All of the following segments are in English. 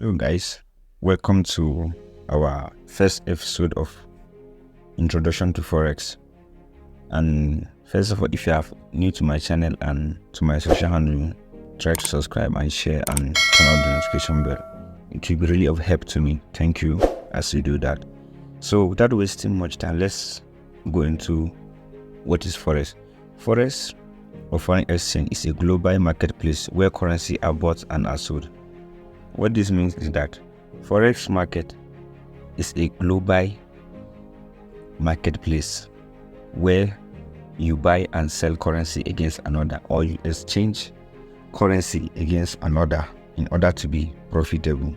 Hello guys, welcome to our first episode of Introduction to Forex. And first of all, if you are new to my channel and to my social handle, try to subscribe and share and turn on the notification bell. It will be really of help to me. Thank you as you do that. So without wasting much time, let's go into what is Forex. Forex or foreign exchange is a global marketplace where currency are bought and are sold. What this means is that Forex market is a global marketplace where you buy and sell currency against another, or you exchange currency against another in order to be profitable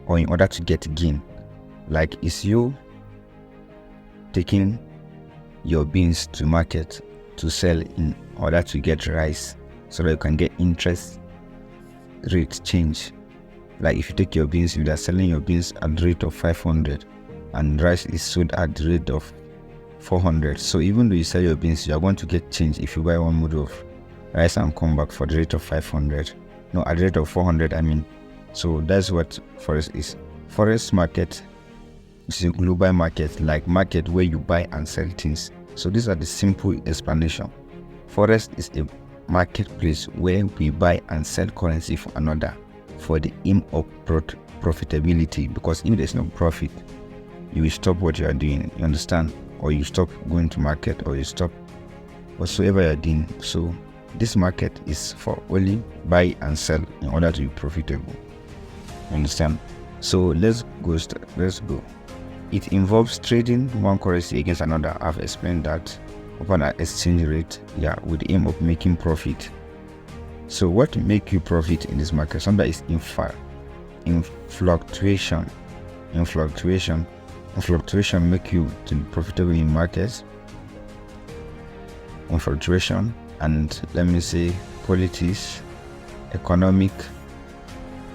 or in order to get gain. Like, it's you taking your beans to market to sell in order to get rice so that you can get interest rate change. Like, if you take your beans, you are selling your beans at the rate of 500 and rice is sold at the rate of 400. So even though you sell your beans, you are going to get change if you buy one model of rice and come back for the rate of 500. No, at the rate of 400, I mean. So that's what Forex is. Forex market is a global market, like market where you buy and sell things. So these are the simple explanation. Forex is a marketplace where we buy and sell currency for another, for the aim of profitability, because if there's no profit, you will stop what you are doing, you understand, or you stop going to market, or you stop whatsoever you're doing. So this market is for only buy and sell in order to be profitable, you understand. So let's go. It involves trading one currency against another. I've explained that, upon an exchange rate, with the aim of making profit. So what make you profit in this market? Something is in fluctuation. Fluctuation make you to be profitable in markets. In fluctuation, and let me say politics, economic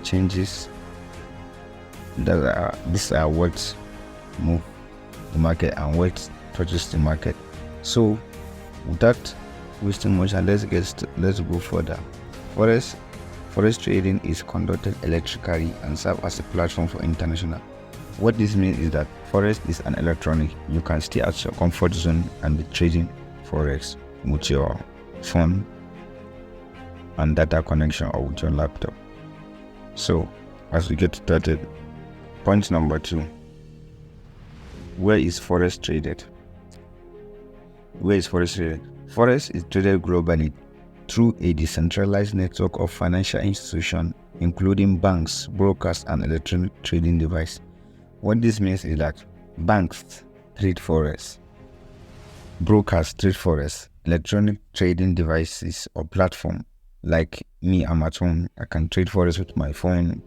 changes. These are what move the market and what touches the market. So without wasting much time, let's go further. Forex trading is conducted electronically and serve as a platform for international. What this means is that Forex is an electronic. You can stay at your comfort zone and be trading Forex with your phone and data connection or with your laptop. So as we get started, point number 2. Where is Forex traded? Forex is traded globally through a decentralized network of financial institutions, including banks, brokers, and electronic trading devices. What this means is that banks trade Forex, brokers trade Forex, electronic trading devices or platform, like me, I'm at home, I can trade Forex with my phone,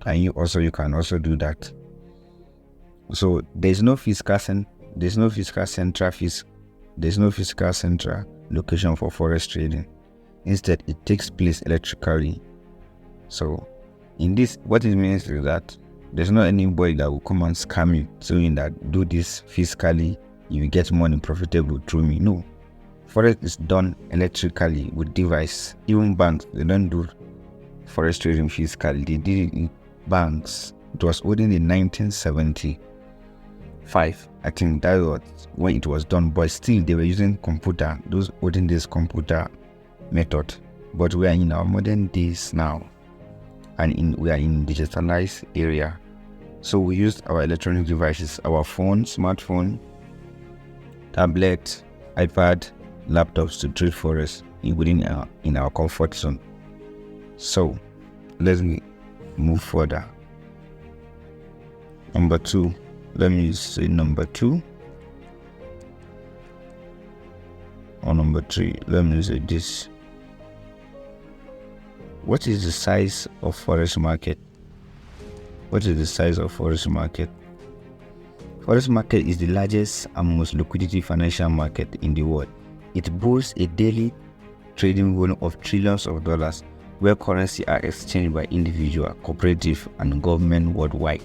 and you can also do that. So there's no physical central location for Forex trading. Instead, it takes place electrically. So in this, what it means is that there's not anybody that will come and scam you saying that do this physically, you will get money profitable through me. No, Forex is done electrically with device. Even banks, they don't do Forex trading physically. They did it in banks. It was only in 1975, I think that was when it was done, but still they were using computer, those olden days computer method. But we are in our modern days now, and we are in digitalized area. So we use our electronic devices, our phone, smartphone, tablet, iPad, laptops to trade Forex in our comfort zone. So let's move further. Number 2. Let me say number 2 or number 3. Let me say this. What is the size of Forex market? Forex market is the largest and most liquidity financial market in the world. It boasts a daily trading volume of trillions of dollars, where currency are exchanged by individual, cooperative, and government worldwide.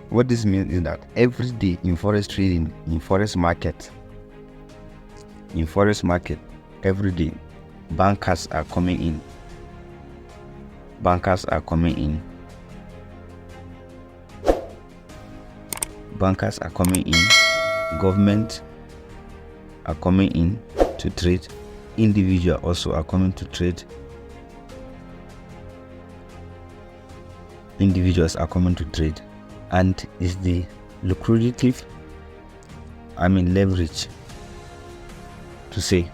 What this means is that every day in Forex trading, in Forex market, every day, bankers are coming in bankers are coming in, government are coming in to trade, individuals also are coming to trade. Individuals are coming to trade, and is the lucrative, leverage to say.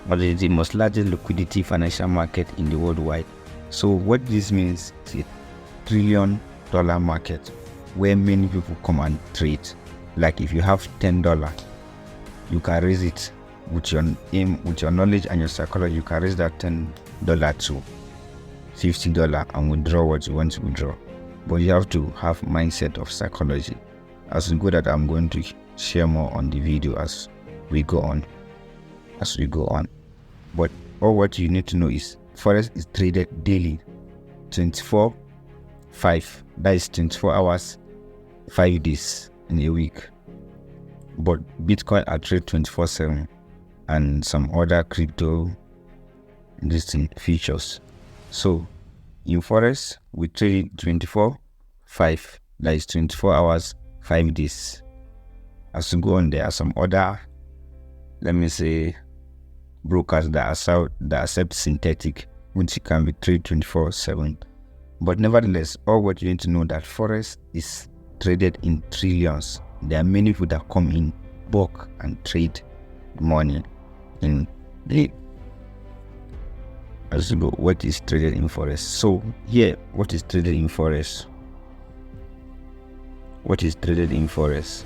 But it is the most largest liquidity financial market in the worldwide. So what this means is a $1 trillion market where many people come and trade. Like if you have $10, you can raise it with your aim, with your knowledge and your psychology. You can raise that $10 to $50 and withdraw what you want to withdraw. But you have to have mindset of psychology. As we go, that I'm going to share more on the video as we go on. But all what you need to know is Forex is traded daily, 24/5. That is 24 hours, 5 days in a week. But Bitcoin are traded 24/7, and some other crypto distinct features. So in Forex, we trade it 24/5. That is 24 hours, 5 days. As we go on, there are some other, brokers that accept synthetic, which can be traded 24/7. But nevertheless, all what you need to know that Forex is traded in trillions. There are many people that come in bulk and trade money in the. As we go, what is traded in Forex? So here, what is traded in Forex? What is traded in Forex?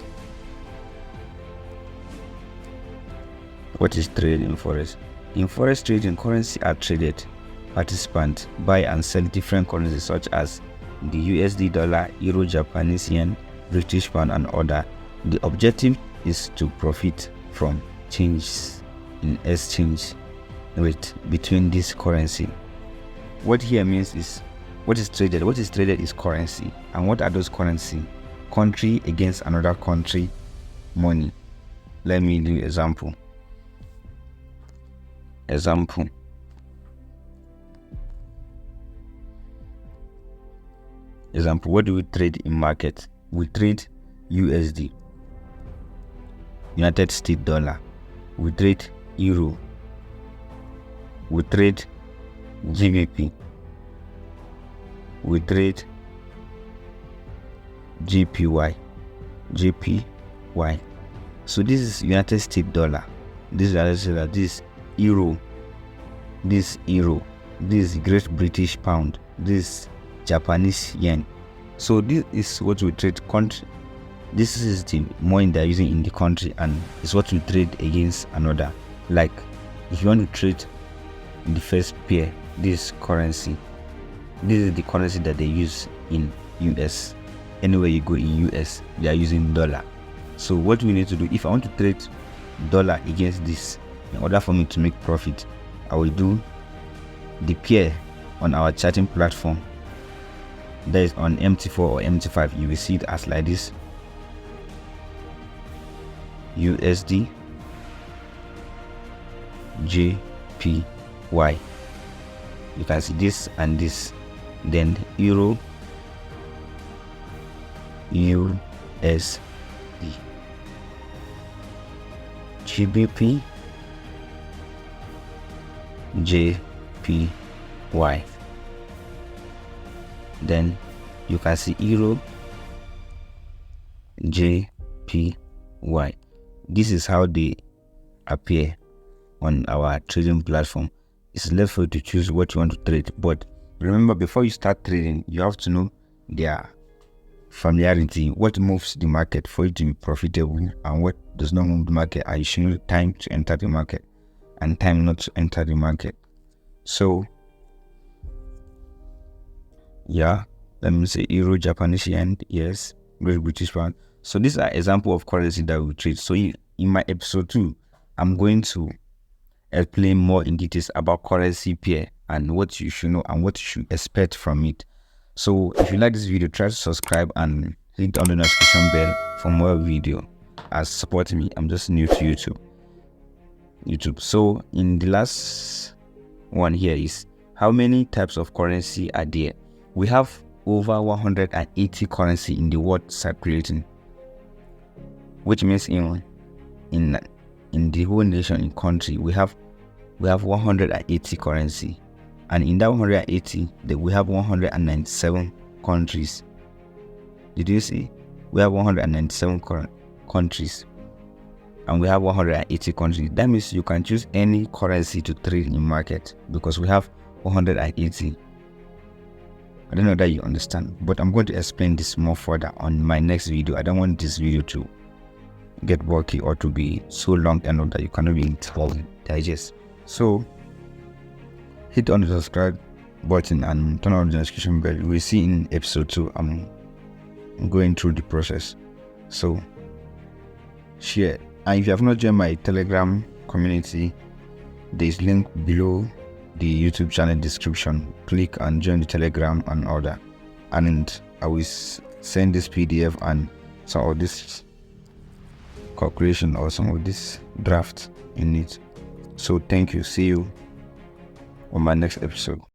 What is traded in Forex? In Forex trading, currency are traded. Participants buy and sell different currencies such as the USD dollar, Euro, Japanese yen, British pound, and other. The objective is to profit from changes in exchange rate between this currency. What here means is what is traded. What is traded is currency. And what are those currency? Country against another country money. Let me do example. What do we trade in market? We trade USD, United States dollar. We trade Euro. We trade GBP. We trade JPY. So this is United States dollar. This is Euro. This is Great British pound. This Japanese yen. So this is what we trade country. This is the money they're using in the country, and it's what we trade against another. Like if you want to trade in the first pair, this currency. This is the currency that they use in US. Anywhere you go in US, they are using dollar. So what we need to do, if I want to trade dollar against this, in order for me to make profit, I will do the pair on our charting platform. That is on MT4 or MT5. You will see it as like this: USD, JPY. You can see this and this. Then Euro, USD, GBP, JPY. Then you can see Euro, JPY. This is how they appear on our trading platform. It's left for you to choose what you want to trade. But remember, before you start trading, you have to know their familiarity, what moves the market for you to be profitable, and what does not move the market. I should know time to enter the market and time not to enter the market. So yeah, let me say Euro, Japanese yen, yes, Great British pound. So these are example of currency that we trade. So in my episode 2, I'm going to explain more in details about currency pair and what you should know and what you should expect from it. So if you like this video, try to subscribe and hit on the notification bell for more video as support me. I'm just new to YouTube. So in the last one here is How many types of currency are there? We have over 180 currency in the world circulating, which means in the whole nation, in country, we have 180 currency, and in that 180 we have 197 countries. Did you see? We have 197 countries, and we have 180 countries. That means you can choose any currency to trade in market, because we have 180. I don't know that you understand, but I'm going to explain this more further on my next video. I don't want this video to get bulky or to be so long enough that you cannot be able to digest. So hit on the subscribe button and turn on the notification bell. We'll see in episode 2. I'm going through the process, so share. And if you have not joined my Telegram community, there's link below the YouTube channel description. Click and join the Telegram and order, and I will send this PDF and some of this calculation or some of this draft in it. So thank you. See you on my next episode.